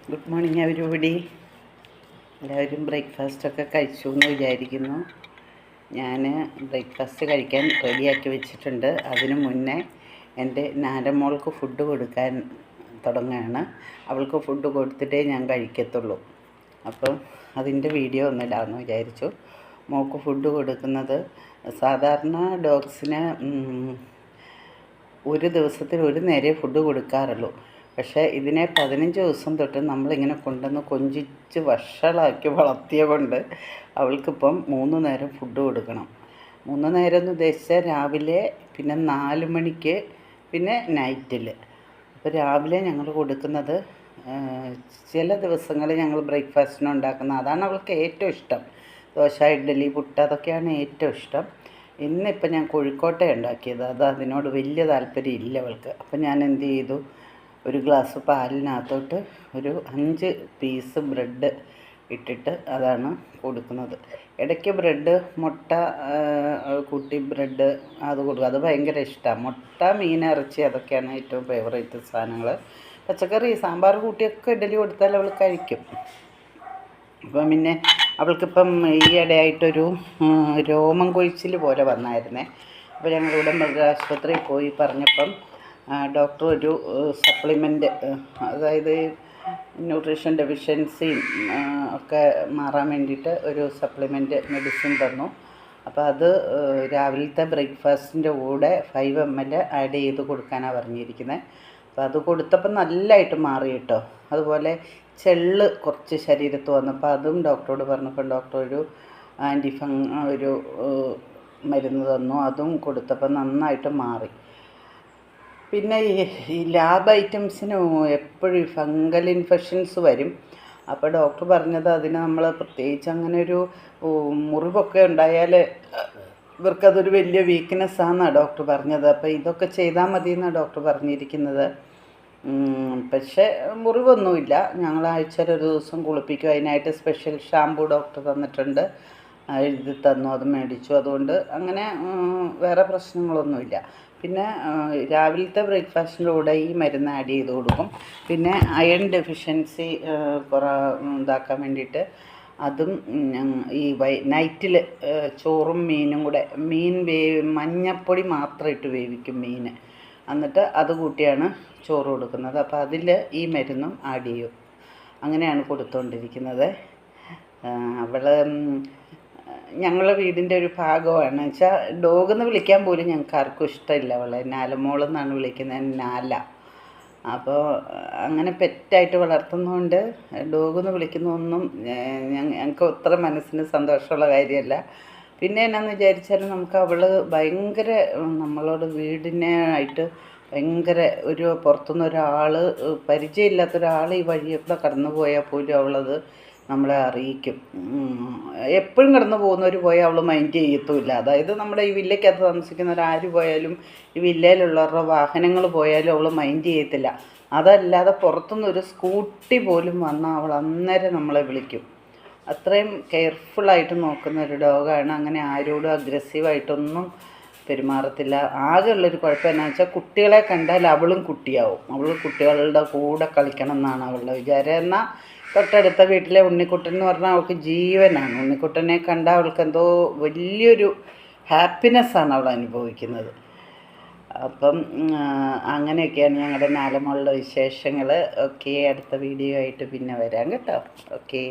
Good morning everybody. എല്ലാവരും ബ്രേക്ക്ഫാസ്റ്റൊക്കെ കഴിച്ചു എന്ന് വിചാരിക്കുന്നു. ഞാൻ ബ്രേക്ക്ഫാസ്റ്റ് കഴിക്കാൻ റെഡിയാക്കി വെച്ചിട്ടുണ്ട്. അതിനു മുന്നേ എൻ്റെ നാലമോൾക്ക് ഫുഡ് കൊടുക്കാൻ തുടങ്ങുകയാണ്. അവൾക്ക് ഫുഡ് കൊടുത്തിട്ടേ ഞാൻ കഴിക്കത്തുള്ളൂ. അപ്പം അതിൻ്റെ വീഡിയോ ഒന്നിടാമെന്ന് വിചാരിച്ചു. മോൾക്ക് ഫുഡ് കൊടുക്കുന്നത് സാധാരണ ഡോഗ്സിന് ഒരു ദിവസത്തിൽ ഒരു നേരമേ ഫുഡ് കൊടുക്കാറുള്ളൂ. പക്ഷേ ഇതിനെ 15 ദിവസം തൊട്ട് നമ്മളിങ്ങനെ കൊണ്ടുവന്ന് കൊഞ്ചിച്ച് വഷളാക്കി വളർത്തിയ കൊണ്ട് അവൾക്കിപ്പം 3 നേരം ഫുഡ് കൊടുക്കണം. 3 നേരം എന്ന് ഉദ്ദേശിച്ചാൽ രാവിലെ, പിന്നെ 4 മണിക്ക്, പിന്നെ നൈറ്റിൽ. അപ്പോൾ രാവിലെ ഞങ്ങൾ കൊടുക്കുന്നത് ചില ദിവസങ്ങളിൽ ഞങ്ങൾ ബ്രേക്ക്ഫാസ്റ്റിന് ഉണ്ടാക്കുന്നത് അതാണ് അവൾക്ക് ഏറ്റവും ഇഷ്ടം. ദോശ, ഇഡ്ഡലി, പുട്ട് അതൊക്കെയാണ് ഏറ്റവും ഇഷ്ടം. ഇന്നിപ്പോൾ ഞാൻ കോഴിക്കോട്ടെ ഉണ്ടാക്കിയത്. അതിനോട് വലിയ താല്പര്യം ഇല്ല അവൾക്ക്. അപ്പം ഞാൻ എന്ത് ചെയ്തു, ഒരു ഗ്ലാസ് പാലിനകത്തോട്ട് ഒരു 5 പീസ് ബ്രെഡ് ഇട്ടിട്ട് അതാണ് കൊടുക്കുന്നത്. ഇടയ്ക്ക് ബ്രെഡ്, മുട്ട കൂട്ടി ബ്രെഡ് അത് കൊടുക്കും. അത് ഭയങ്കര ഇഷ്ടമാണ്. മുട്ട, മീൻ, ഇറച്ചി അതൊക്കെയാണ് ഏറ്റവും ഫേവറേറ്റ് സാധനങ്ങൾ. പച്ചക്കറി, സാമ്പാർ കൂട്ടിയൊക്കെ ഇഡ്ഡലി കൊടുത്താൽ അവൾ കഴിക്കും. അപ്പം പിന്നെ അവൾക്കിപ്പം ഈയിടെയായിട്ടൊരു രോമം കൊഴിച്ചിൽ പോലെ വന്നായിരുന്നേ. അപ്പോൾ ഞങ്ങളിവിടെ മൃഗാശുപത്രിയിൽ പോയി പറഞ്ഞപ്പം ഡോക്ടർ ഒരു സപ്ലിമെൻറ്റ്, അതായത് ന്യൂട്രീഷൻ ഡെഫിഷ്യൻസിയും ഒക്കെ മാറാൻ വേണ്ടിയിട്ട് ഒരു സപ്ലിമെൻറ്റ് മെഡിസിൻ തന്നു. അപ്പോൾ അത് രാവിലത്തെ ബ്രേക്ക്ഫാസ്റ്റിൻ്റെ കൂടെ 5 ml ആഡ് ചെയ്ത് കൊടുക്കാനാണ് പറഞ്ഞിരിക്കുന്നത്. അപ്പോൾ അത് കൊടുത്തപ്പോൾ നല്ലതായിട്ട് മാറി കേട്ടോ. അതുപോലെ ചെള്ള് കുറച്ച് ശരീരത്ത് വന്നപ്പോൾ അതും ഡോക്ടറോട് പറഞ്ഞപ്പോൾ ഡോക്ടർ ഒരു ഒരു മരുന്ന് തന്നു. അതും കൊടുത്തപ്പോൾ നന്നായിട്ട് മാറി. പിന്നെ ഈ ലാബ് ഐറ്റംസിന് എപ്പോഴും ഫംഗൽ ഇൻഫെക്ഷൻസ് വരും. അപ്പോൾ ഡോക്ടർ പറഞ്ഞത് അതിന് നമ്മൾ പ്രത്യേകിച്ച് അങ്ങനെ ഒരു മുറിവൊക്കെ ഉണ്ടായാൽ ഇവർക്കതൊരു വലിയ വീക്ക്നെസ്സാണെന്നാണ് ഡോക്ടർ പറഞ്ഞത്. അപ്പോൾ ഇതൊക്കെ ചെയ്താൽ മതി എന്നാണ് ഡോക്ടർ പറഞ്ഞിരിക്കുന്നത്. പക്ഷേ മുറിവൊന്നുമില്ല. ഞങ്ങൾ ആഴ്ചയിൽ ഒരു ദിവസം കുളിപ്പിക്കും. അതിനായിട്ട് സ്പെഷ്യൽ ഷാമ്പു ഡോക്ടർ തന്നിട്ടുണ്ട്, എഴുതി തന്നു, അത് മേടിച്ചു. അതുകൊണ്ട് അങ്ങനെ വേറെ പ്രശ്നങ്ങളൊന്നുമില്ല. പിന്നെ രാവിലത്തെ ബ്രേക്ക്ഫാസ്റ്റിൻ്റെ കൂടെ ഈ മരുന്ന് ആഡ് ചെയ്ത് കൊടുക്കും. പിന്നെ അയൺ ഡെഫിഷ്യൻസി ഇതാക്കാൻ വേണ്ടിയിട്ട് അതും ഈ നൈറ്റിൽ ചോറും മീനും കൂടെ, മീൻ മഞ്ഞപ്പൊടി മാത്രം ഇട്ട് വേവിക്കും മീൻ, എന്നിട്ട് അത് കൂട്ടിയാണ് ചോറ് കൊടുക്കുന്നത്. അപ്പോൾ അതിൽ ഈ മരുന്നും ആഡ് ചെയ്യും. അങ്ങനെയാണ് കൊടുത്തുകൊണ്ടിരിക്കുന്നത്. അവൾ ഞങ്ങളുടെ വീടിൻ്റെ ഒരു ഭാഗമാണ് വെച്ചാൽ ഡോഗെന്ന് വിളിക്കാൻ പോലും ഞങ്ങൾക്ക് ആർക്കും ഇഷ്ടമില്ല. അവളെ നാലമോളെന്നാണ് വിളിക്കുന്നത്, നാല. അപ്പോൾ അങ്ങനെ പെറ്റായിട്ട് വളർത്തുന്നതുകൊണ്ട് ഡോഗെന്ന് വിളിക്കുന്നതൊന്നും ഞങ്ങൾക്ക് അത്ര മനസ്സിന് സന്തോഷമുള്ള കാര്യമല്ല. പിന്നെ എന്നാന്ന് വിചാരിച്ചാൽ നമുക്ക് അവൾ ഭയങ്കര നമ്മളോട് വീടിനായിട്ട് ഭയങ്കര ഒരു പുറത്തുനിന്ന് ഒരാൾ, പരിചയമില്ലാത്തൊരാൾ ഈ വഴിയൊക്കെ കടന്നു പോയാൽ പോലും അവളത് നമ്മളെ അറിയിക്കും. എപ്പോഴും കടന്നു പോകുന്നവർ പോയാൽ അവൾ മൈൻഡ് ചെയ്യത്തുമില്ല. അതായത് നമ്മുടെ ഈ വില്ലയ്ക്കകത്ത് താമസിക്കുന്നവരാര് പോയാലും ഈ വില്ലയിലുള്ളവരുടെ വാഹനങ്ങൾ പോയാലും അവൾ മൈൻഡ് ചെയ്യത്തില്ല. അതല്ലാതെ പുറത്തുനിന്നൊരു സ്കൂട്ടി പോലും വന്നാൽ അവൾ അന്നേരം നമ്മളെ വിളിക്കും. അത്രയും കെയർഫുള്ളായിട്ട് നോക്കുന്ന ഒരു ഡോഗാണ്. അങ്ങനെ ആരോടും അഗ്രസീവായിട്ടൊന്നും പെരുമാറത്തില്ല. ആകെയുള്ളൊരു കുഴപ്പം എന്നാ വെച്ചാൽ കുട്ടികളെ കണ്ടാൽ അവളും കുട്ടിയാവും. അവൾ കുട്ടികളുടെ കൂടെ കളിക്കണം എന്നാണ് അവളുടെ വിചാരം. എന്നാൽ തൊട്ടടുത്ത വീട്ടിലെ ഉണ്ണിക്കുട്ടൻ എന്ന് പറഞ്ഞാൽ അവൾക്ക് ജീവനാണ്. ഉണ്ണിക്കുട്ടനെ കണ്ടാൽ അവൾക്ക് എന്തോ വലിയൊരു ഹാപ്പിനെസ്സാണ് അവൾ അനുഭവിക്കുന്നത്. അപ്പം അങ്ങനെയൊക്കെയാണ് ഞങ്ങളുടെ നാലമോളുടെ വിശേഷങ്ങൾ. ഓക്കെ, അടുത്ത വീഡിയോ ആയിട്ട് പിന്നെ വരാം കേട്ടോ. ഓക്കെ.